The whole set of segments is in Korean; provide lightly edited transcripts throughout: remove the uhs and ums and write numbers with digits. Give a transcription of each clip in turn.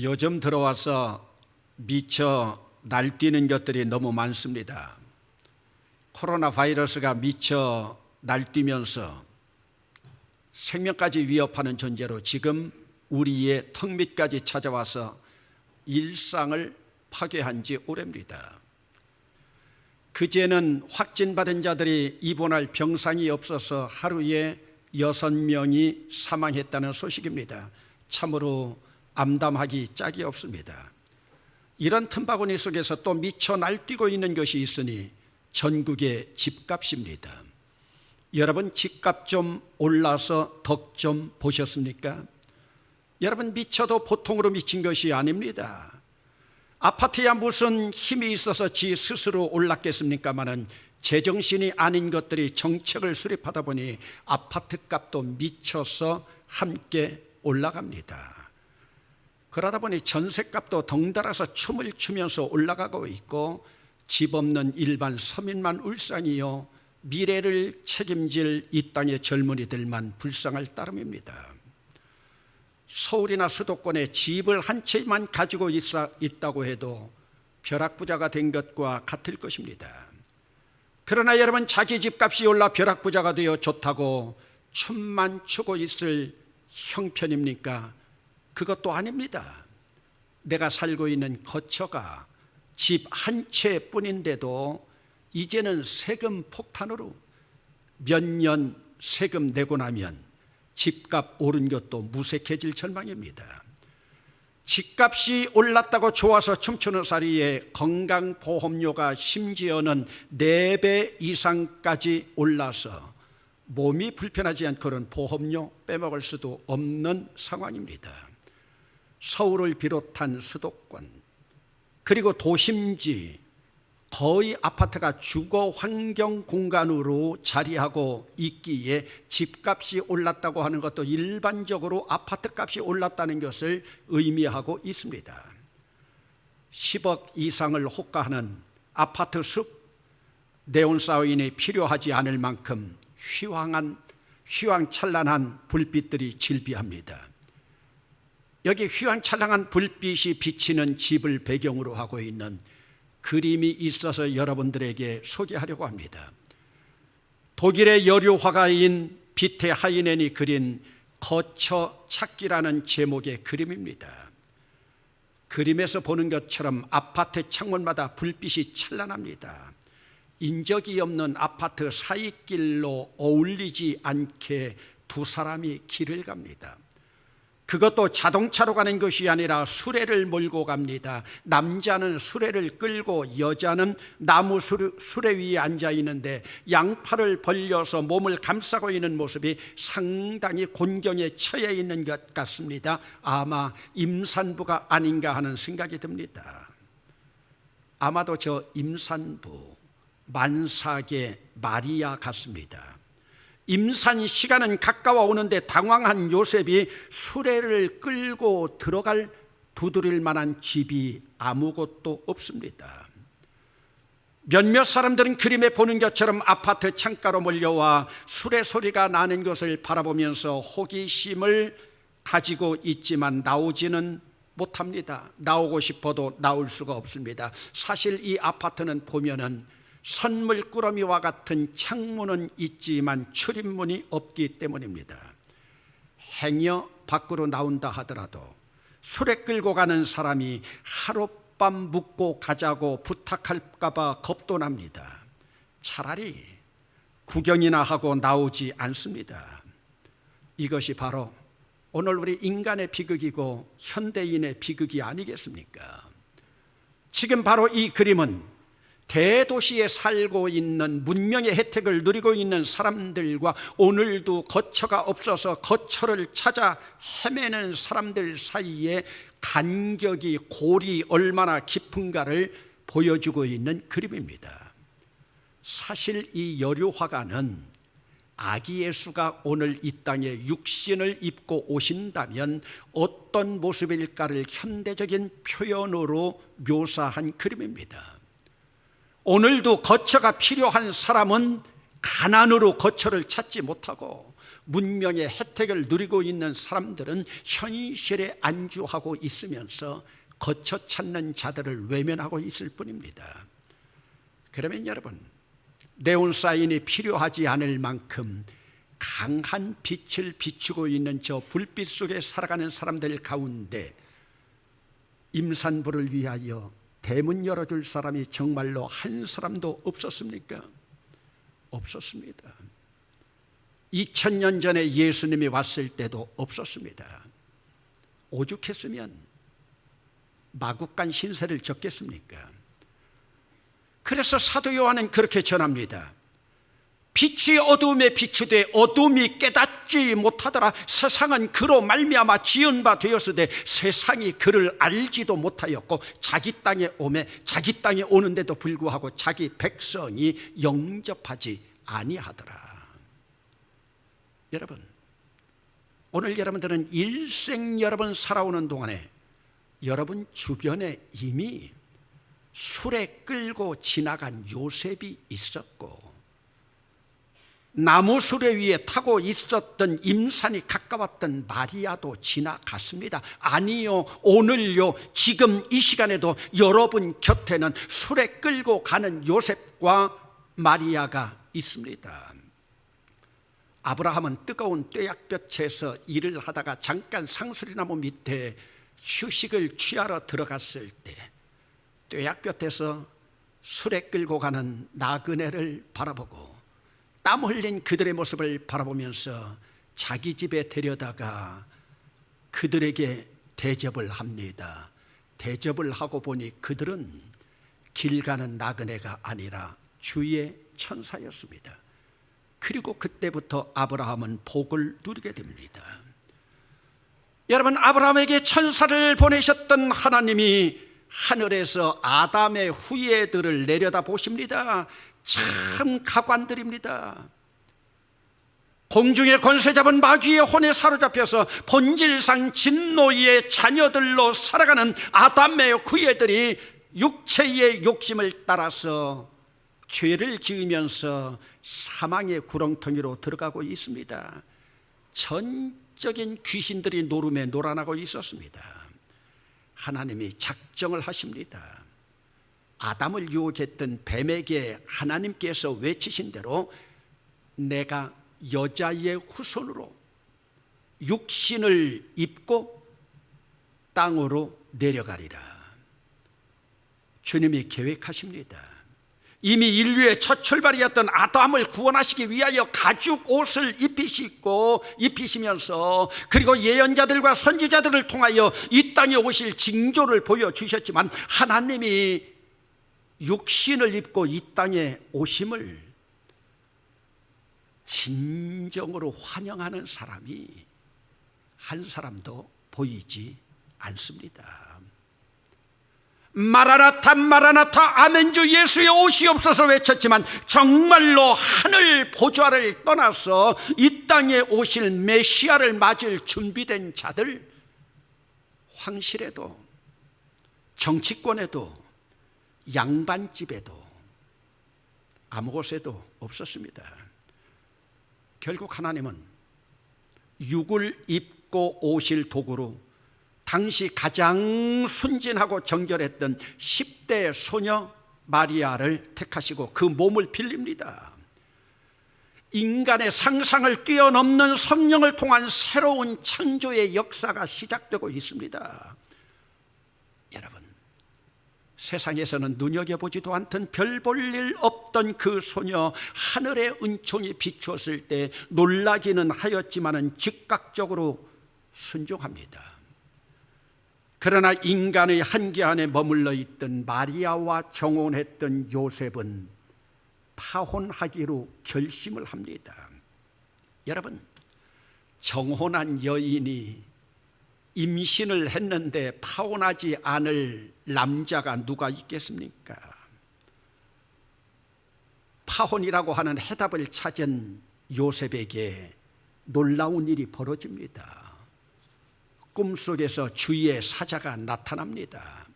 요즘 들어와서 미쳐 날뛰는 것들이 너무 많습니다. 코로나 바이러스가 미쳐 날뛰면서 생명까지 위협하는 존재로 지금 우리의 턱 밑까지 찾아와서 일상을 파괴한 지 오래입니다. 그제는 확진받은 자들이 입원할 병상이 없어서 하루에 6명이 사망했다는 소식입니다. 참으로 암담하기 짝이 없습니다. 이런 틈바구니 속에서 또 미쳐 날뛰고 있는 것이 있으니 전국의 집값입니다. 여러분, 집값 좀 올라서 덕 좀 보셨습니까? 여러분, 미쳐도 보통으로 미친 것이 아닙니다. 아파트야 무슨 힘이 있어서 지 스스로 올랐겠습니까마는 제정신이 아닌 것들이 정책을 수립하다 보니 아파트 값도 미쳐서 함께 올라갑니다. 그러다 보니 전셋값도 덩달아서 춤을 추면서 올라가고 있고, 집 없는 일반 서민만 울상이요 미래를 책임질 이 땅의 젊은이들만 불쌍할 따름입니다. 서울이나 수도권에 집을 한 채만 가지고 있다고 해도 벼락부자가 된 것과 같을 것입니다. 그러나 여러분, 자기 집값이 올라 벼락부자가 되어 좋다고 춤만 추고 있을 형편입니까? 그것도 아닙니다. 내가 살고 있는 거처가 집 한 채뿐인데도 이제는 세금 폭탄으로 몇 년 세금 내고 나면 집값 오른 것도 무색해질 전망입니다. 집값이 올랐다고 좋아서 춤추는 사이에 건강보험료가 심지어는 4배 이상까지 올라서 몸이 불편하지 않고는 보험료 빼먹을 수도 없는 상황입니다. 서울을 비롯한 수도권 그리고 도심지 거의 아파트가 주거 환경 공간으로 자리하고 있기에 집값이 올랐다고 하는 것도 일반적으로 아파트 값이 올랐다는 것을 의미하고 있습니다. 10억 이상을 호가하는 아파트 숲, 네온사인이 필요하지 않을 만큼 휘황찬란한 불빛들이 질비합니다. 여기 휘황찬란한 불빛이 비치는 집을 배경으로 하고 있는 그림이 있어서 여러분들에게 소개하려고 합니다. 독일의 여류 화가인 비테 하이넨이 그린 거처 찾기라는 제목의 그림입니다. 그림에서 보는 것처럼 아파트 창문마다 불빛이 찬란합니다. 인적이 없는 아파트 사이길로 어울리지 않게 두 사람이 길을 갑니다. 그것도 자동차로 가는 것이 아니라 수레를 몰고 갑니다. 남자는 수레를 끌고 여자는 나무 수레 위에 앉아 있는데 양팔을 벌려서 몸을 감싸고 있는 모습이 상당히 곤경에 처해 있는 것 같습니다. 아마 임산부가 아닌가 하는 생각이 듭니다. 아마도 저 임산부 만삭의 마리아 같습니다. 임산 시간은 가까워 오는데 당황한 요셉이 수레를 끌고 들어갈 두드릴 만한 집이 아무것도 없습니다. 몇몇 사람들은 그림에 보는 것처럼 아파트 창가로 몰려와 수레 소리가 나는 것을 바라보면서 호기심을 가지고 있지만 나오지는 못합니다. 나오고 싶어도 나올 수가 없습니다. 사실 이 아파트는 보면은 선물꾸러미와 같은 창문은 있지만 출입문이 없기 때문입니다. 행여 밖으로 나온다 하더라도 수레 끌고 가는 사람이 하룻밤 묵고 가자고 부탁할까 봐 겁도 납니다. 차라리 구경이나 하고 나오지 않습니다. 이것이 바로 오늘 우리 인간의 비극이고 현대인의 비극이 아니겠습니까? 지금 바로 이 그림은 대도시에 살고 있는 문명의 혜택을 누리고 있는 사람들과 오늘도 거처가 없어서 거처를 찾아 헤매는 사람들 사이에 간격이 골이 얼마나 깊은가를 보여주고 있는 그림입니다. 사실 이 여류화가는 아기 예수가 오늘 이 땅에 육신을 입고 오신다면 어떤 모습일까를 현대적인 표현으로 묘사한 그림입니다. 오늘도 거처가 필요한 사람은 가난으로 거처를 찾지 못하고 문명의 혜택을 누리고 있는 사람들은 현실에 안주하고 있으면서 거쳐 찾는 자들을 외면하고 있을 뿐입니다. 그러면 여러분, 네온사인이 필요하지 않을 만큼 강한 빛을 비추고 있는 저 불빛 속에 살아가는 사람들 가운데 임산부를 위하여 대문 열어줄 사람이 정말로 한 사람도 없었습니까? 없었습니다. 2000년 전에 예수님이 왔을 때도 없었습니다. 오죽했으면 마국간 신세를 졌겠습니까? 그래서 사도 요한은 그렇게 전합니다. 빛이 어두움에 비추되 어두움이 깨닫지 못하더라. 세상은 그로 말미암아 지은 바 되었으되 세상이 그를 알지도 못하였고 자기 땅에 오는데도 불구하고 자기 백성이 영접하지 아니하더라. 여러분, 오늘 여러분들은 일생 여러분 살아오는 동안에 여러분 주변에 이미 술에 끌고 지나간 요셉이 있었고 나무 수레 위에 타고 있었던 임산이 가까웠던 마리아도 지나갔습니다. 아니요, 오늘요, 지금 이 시간에도 여러분 곁에는 수레 끌고 가는 요셉과 마리아가 있습니다. 아브라함은 뜨거운 뙤약볕에서 일을 하다가 잠깐 상수리나무 밑에 휴식을 취하러 들어갔을 때 뙤약볕에서 수레 끌고 가는 나그네를 바라보고 땀 흘린 그들의 모습을 바라보면서 자기 집에 데려다가 그들에게 대접을 합니다. 대접을 하고 보니 그들은 길 가는 나그네가 아니라 주의 천사였습니다. 그리고 그때부터 아브라함은 복을 누리게 됩니다. 여러분, 아브라함에게 천사를 보내셨던 하나님이 하늘에서 아담의 후예들을 내려다 보십니다. 참 가관들입니다. 공중의 권세 잡은 마귀의 혼에 사로잡혀서 본질상 진노의 자녀들로 살아가는 아담의 후예들이 육체의 욕심을 따라서 죄를 지으면서 사망의 구렁텅이로 들어가고 있습니다. 전적인 귀신들이 노름에 놀아나고 있었습니다. 하나님이 작정을 하십니다. 아담을 유혹했던 뱀에게 하나님께서 외치신 대로 내가 여자의 후손으로 육신을 입고 땅으로 내려가리라. 주님이 계획하십니다. 이미 인류의 첫 출발이었던 아담을 구원하시기 위하여 가죽 옷을 입히시면서 그리고 예언자들과 선지자들을 통하여 이 땅에 오실 징조를 보여주셨지만 하나님이 육신을 입고 이 땅에 오심을 진정으로 환영하는 사람이 한 사람도 보이지 않습니다. 마라나타 마라나타 아멘주 예수의 오시옵소서 외쳤지만 정말로 하늘 보좌를 떠나서 이 땅에 오실 메시아를 맞을 준비된 자들, 황실에도 정치권에도 양반집에도 아무 곳에도 없었습니다. 결국 하나님은 육을 입고 오실 도구로 당시 가장 순진하고 정결했던 10대 소녀 마리아를 택하시고 그 몸을 빌립니다. 인간의 상상을 뛰어넘는 성령을 통한 새로운 창조의 역사가 시작되고 있습니다. 여러분, 세상에서는 눈여겨보지도 않던 별 볼 일 없던 그 소녀, 하늘의 은총이 비추었을 때 놀라기는 하였지만은 즉각적으로 순종합니다. 그러나 인간의 한계 안에 머물러 있던 마리아와 정혼했던 요셉은 파혼하기로 결심을 합니다. 여러분, 정혼한 여인이 임신을 했는데 파혼하지 않을 남자가 누가 있겠습니까? 파혼이라고 하는 해답을 찾은 요셉에게 놀라운 일이 벌어집니다. 꿈속에서 주의 사자가 나타납니다.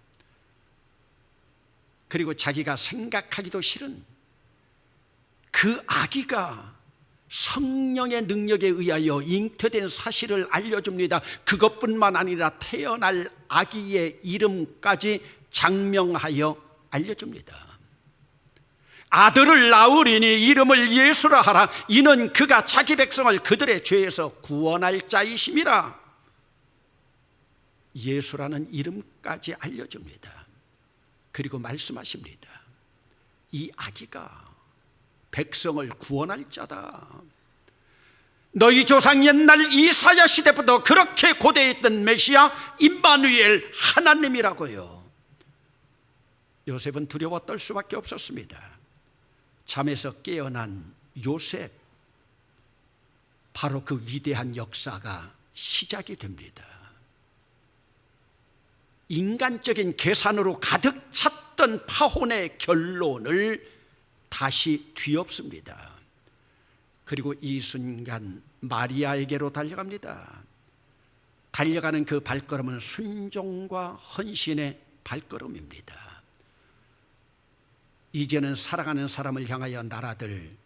그리고 자기가 생각하기도 싫은 그 아기가 성령의 능력에 의하여 잉태된 사실을 알려줍니다. 그것뿐만 아니라 태어날 아기의 이름까지 장명하여 알려줍니다. 아들을 낳으리니 이름을 예수라 하라. 이는 그가 자기 백성을 그들의 죄에서 구원할 자이심이라. 예수라는 이름까지 알려줍니다. 그리고 말씀하십니다. 이 아기가 백성을 구원할 자다. 너희 조상 옛날 이사야 시대부터 그렇게 고대했던 메시아 임마누엘 하나님이라고요. 요셉은 두려워 떨 수밖에 없었습니다. 잠에서 깨어난 요셉, 바로 그 위대한 역사가 시작이 됩니다. 인간적인 계산으로 가득 찼던 파혼의 결론을 다시 뒤엎습니다. 그리고 이 순간 마리아에게로 달려갑니다. 달려가는 그 발걸음은 순종과 헌신의 발걸음입니다. 이제는 사랑하는 사람을 향하여 나라들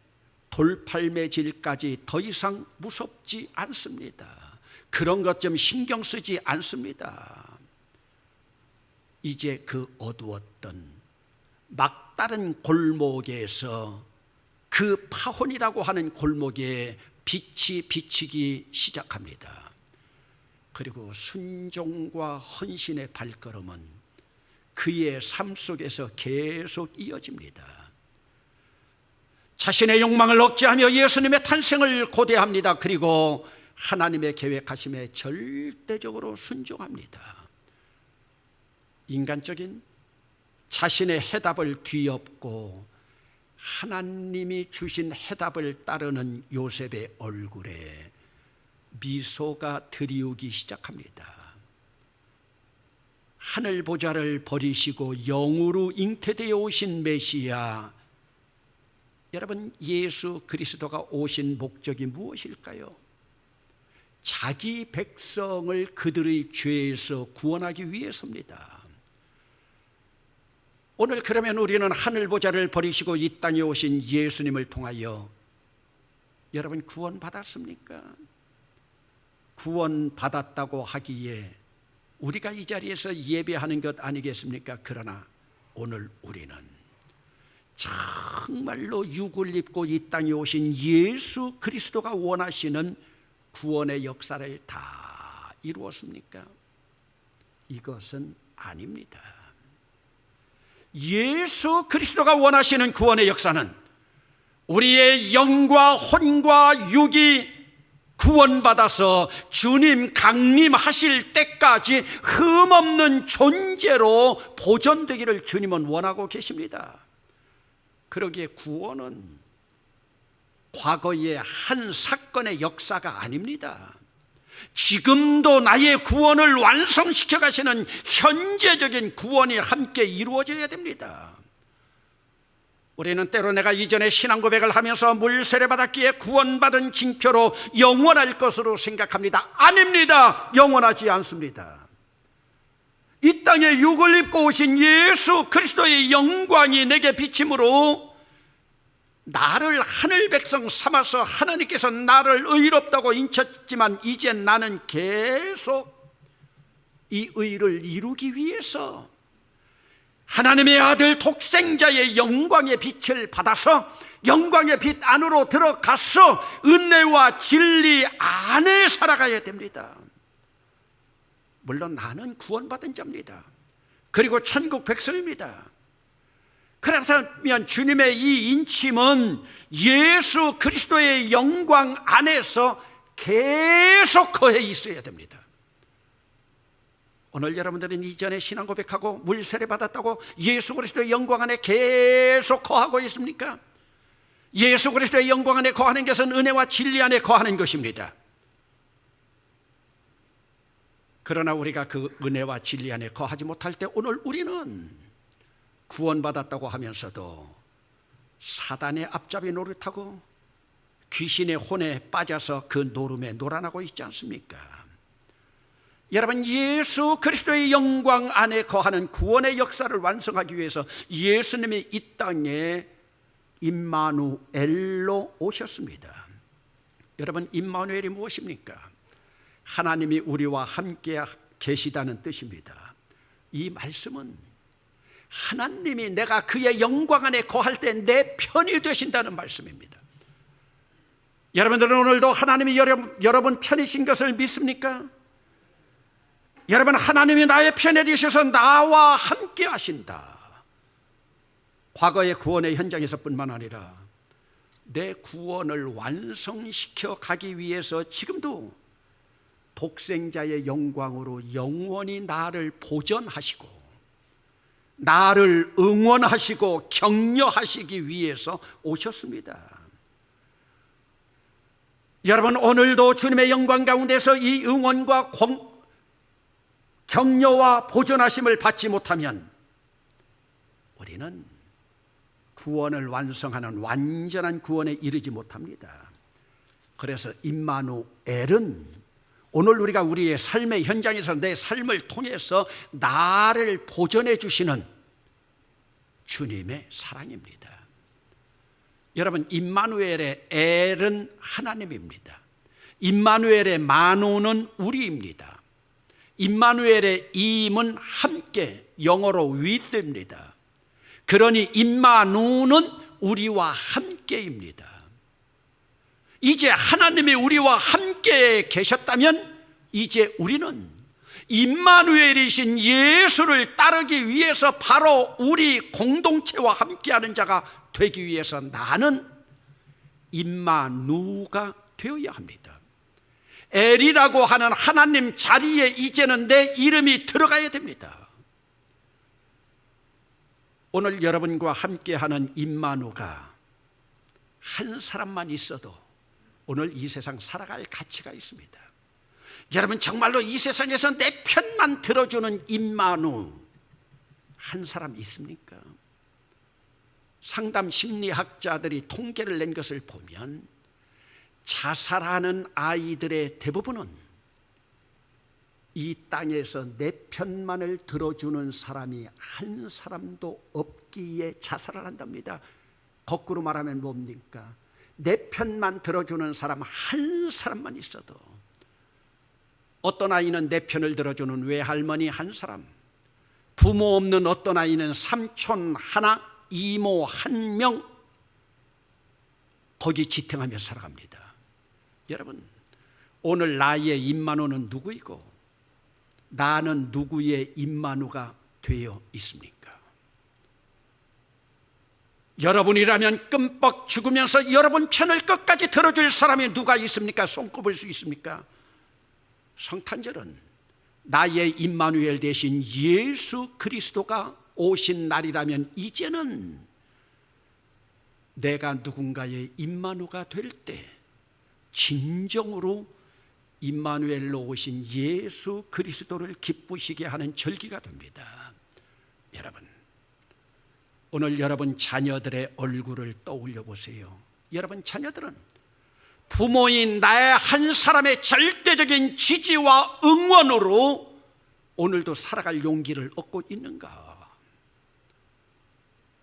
돌팔매질까지 더 이상 무섭지 않습니다. 그런 것 좀 신경 쓰지 않습니다. 이제 그 어두웠던 막다른 골목에서 그 파혼이라고 하는 골목에 빛이 비치기 시작합니다. 그리고 순종과 헌신의 발걸음은 그의 삶 속에서 계속 이어집니다. 자신의 욕망을 억제하며 예수님의 탄생을 고대합니다. 그리고 하나님의 계획하심에 절대적으로 순종합니다. 인간적인 자신의 해답을 뒤엎고 하나님이 주신 해답을 따르는 요셉의 얼굴에 미소가 드리우기 시작합니다. 하늘 보좌를 버리시고 영으로 잉태되어 오신 메시아, 여러분, 예수 그리스도가 오신 목적이 무엇일까요? 자기 백성을 그들의 죄에서 구원하기 위해서입니다. 오늘 그러면 우리는 하늘 보좌를 버리시고 이 땅에 오신 예수님을 통하여 여러분 구원받았습니까? 구원받았다고 하기에 우리가 이 자리에서 예배하는 것 아니겠습니까? 그러나 오늘 우리는 정말로 육을 입고 이 땅에 오신 예수 그리스도가 원하시는 구원의 역사를 다 이루었습니까? 이것은 아닙니다. 예수 그리스도가 원하시는 구원의 역사는 우리의 영과 혼과 육이 구원받아서 주님 강림하실 때까지 흠없는 존재로 보존되기를 주님은 원하고 계십니다. 그러기에 구원은 과거의 한 사건의 역사가 아닙니다. 지금도 나의 구원을 완성시켜 가시는 현재적인 구원이 함께 이루어져야 됩니다. 우리는 때로 내가 이전에 신앙 고백을 하면서 물 세례받았기에 구원받은 징표로 영원할 것으로 생각합니다. 아닙니다. 영원하지 않습니다. 이 땅에 육을 입고 오신 예수 그리스도의 영광이 내게 비침으로 나를 하늘 백성 삼아서 하나님께서 나를 의롭다고 인쳤지만 이제 나는 계속 이 의를 이루기 위해서 하나님의 아들 독생자의 영광의 빛을 받아서 영광의 빛 안으로 들어가서 은혜와 진리 안에 살아가야 됩니다. 물론 나는 구원받은 자입니다. 그리고 천국 백성입니다. 그렇다면 주님의 이 인침은 예수 그리스도의 영광 안에서 계속 거해 있어야 됩니다. 오늘 여러분들은 이전에 신앙 고백하고 물 세례 받았다고 예수 그리스도의 영광 안에 계속 거하고 있습니까? 예수 그리스도의 영광 안에 거하는 것은 은혜와 진리 안에 거하는 것입니다. 그러나 우리가 그 은혜와 진리 안에 거하지 못할 때 오늘 우리는 구원받았다고 하면서도 사단의 앞잡이 노릇하고 귀신의 혼에 빠져서 그 노름에 놀아나고 있지 않습니까? 여러분, 예수 그리스도의 영광 안에 거하는 구원의 역사를 완성하기 위해서 예수님이 이 땅에 임마누엘로 오셨습니다. 여러분, 임마누엘이 무엇입니까? 하나님이 우리와 함께 계시다는 뜻입니다. 이 말씀은 하나님이 내가 그의 영광 안에 거할 때 내 편이 되신다는 말씀입니다. 여러분들은 오늘도 하나님이 여러분 편이신 것을 믿습니까? 여러분, 하나님이 나의 편에 되셔서 나와 함께 하신다. 과거의 구원의 현장에서뿐만 아니라 내 구원을 완성시켜 가기 위해서 지금도 독생자의 영광으로 영원히 나를 보전하시고 나를 응원하시고 격려하시기 위해서 오셨습니다. 여러분, 오늘도 주님의 영광 가운데서 이 응원과 격려와 보전하심을 받지 못하면 우리는 구원을 완성하는 완전한 구원에 이르지 못합니다. 그래서 임마누엘은 오늘 우리가 우리의 삶의 현장에서 내 삶을 통해서 나를 보전해 주시는 주님의 사랑입니다. 여러분, 임마누엘의 엘은 하나님입니다. 임마누엘의 마누는 우리입니다. 임마누엘의 임은 함께, 영어로 with입니다. 그러니 임마누는 우리와 함께입니다. 이제 하나님이 우리와 함께 계셨다면 이제 우리는 임마누엘이신 예수를 따르기 위해서 바로 우리 공동체와 함께하는 자가 되기 위해서 나는 임마누가 되어야 합니다. 엘이라고 하는 하나님 자리에 이제는 내 이름이 들어가야 됩니다. 오늘 여러분과 함께하는 임마누가 한 사람만 있어도 오늘 이 세상 살아갈 가치가 있습니다. 여러분, 정말로 이 세상에서 내 편만 들어주는 임마누 한 사람 있습니까? 상담 심리학자들이 통계를 낸 것을 보면 자살하는 아이들의 대부분은 이 땅에서 내 편만을 들어주는 사람이 한 사람도 없기에 자살을 한답니다. 거꾸로 말하면 뭡니까? 내 편만 들어주는 사람 한 사람만 있어도, 어떤 아이는 내 편을 들어주는 외할머니 한 사람, 부모 없는 어떤 아이는 삼촌 하나, 이모 한 명, 거기 지탱하며 살아갑니다. 여러분, 오늘 나의 임마누는 누구이고 나는 누구의 임마누가 되어 있습니까? 여러분이라면 끔뻑 죽으면서 여러분 편을 끝까지 들어줄 사람이 누가 있습니까? 손꼽을 수 있습니까? 성탄절은 나의 임마누엘 대신 예수 그리스도가 오신 날이라면 이제는 내가 누군가의 임마누가 될 때 진정으로 임마누엘로 오신 예수 그리스도를 기쁘시게 하는 절기가 됩니다. 여러분, 오늘 여러분 자녀들의 얼굴을 떠올려 보세요. 여러분 자녀들은 부모인 나의 한 사람의 절대적인 지지와 응원으로 오늘도 살아갈 용기를 얻고 있는가?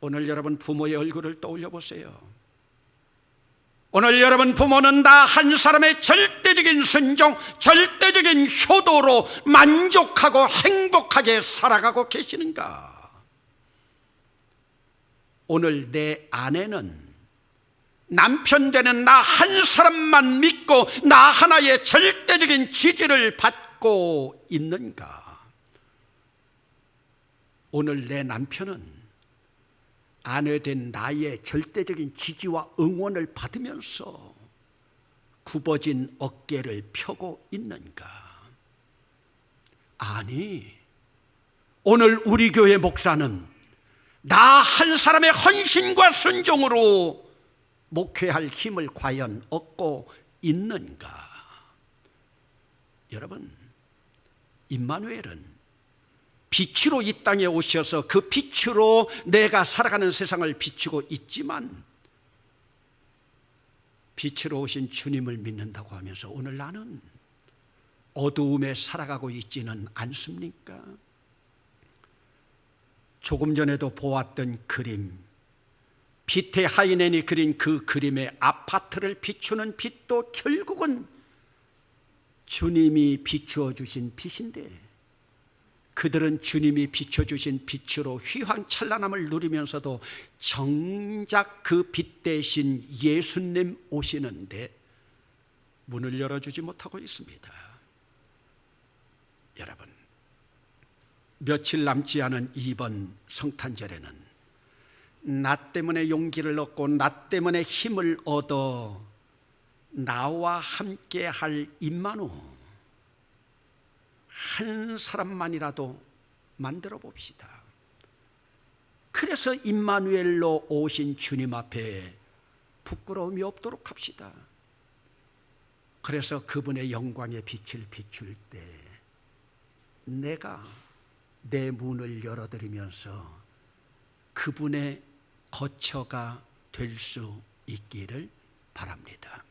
오늘 여러분 부모의 얼굴을 떠올려 보세요. 오늘 여러분 부모는 나 한 사람의 절대적인 순종, 절대적인 효도로 만족하고 행복하게 살아가고 계시는가? 오늘 내 아내는 남편 되는 나 한 사람만 믿고 나 하나의 절대적인 지지를 받고 있는가? 오늘 내 남편은 아내 된 나의 절대적인 지지와 응원을 받으면서 굽어진 어깨를 펴고 있는가? 아니, 오늘 우리 교회 목사는 나 한 사람의 헌신과 순종으로 목회할 힘을 과연 얻고 있는가? 여러분, 임마누엘은 빛으로 이 땅에 오셔서 그 빛으로 내가 살아가는 세상을 비추고 있지만, 빛으로 오신 주님을 믿는다고 하면서 오늘 나는 어두움에 살아가고 있지는 않습니까? 조금 전에도 보았던 그림, 피테 하이넨이 그린 그 그림의 아파트를 비추는 빛도 결국은 주님이 비추어 주신 빛인데, 그들은 주님이 비춰주신 빛으로 휘황찬란함을 누리면서도 정작 그 빛 대신 예수님 오시는데 문을 열어주지 못하고 있습니다. 여러분, 며칠 남지 않은 이번 성탄절에는 나 때문에 용기를 얻고 나 때문에 힘을 얻어 나와 함께 할 임마누 한 사람만이라도 만들어 봅시다. 그래서 임마누엘로 오신 주님 앞에 부끄러움이 없도록 합시다. 그래서 그분의 영광의 빛을 비출 때 내가 내 문을 열어드리면서 그분의 거처가 될 수 있기를 바랍니다.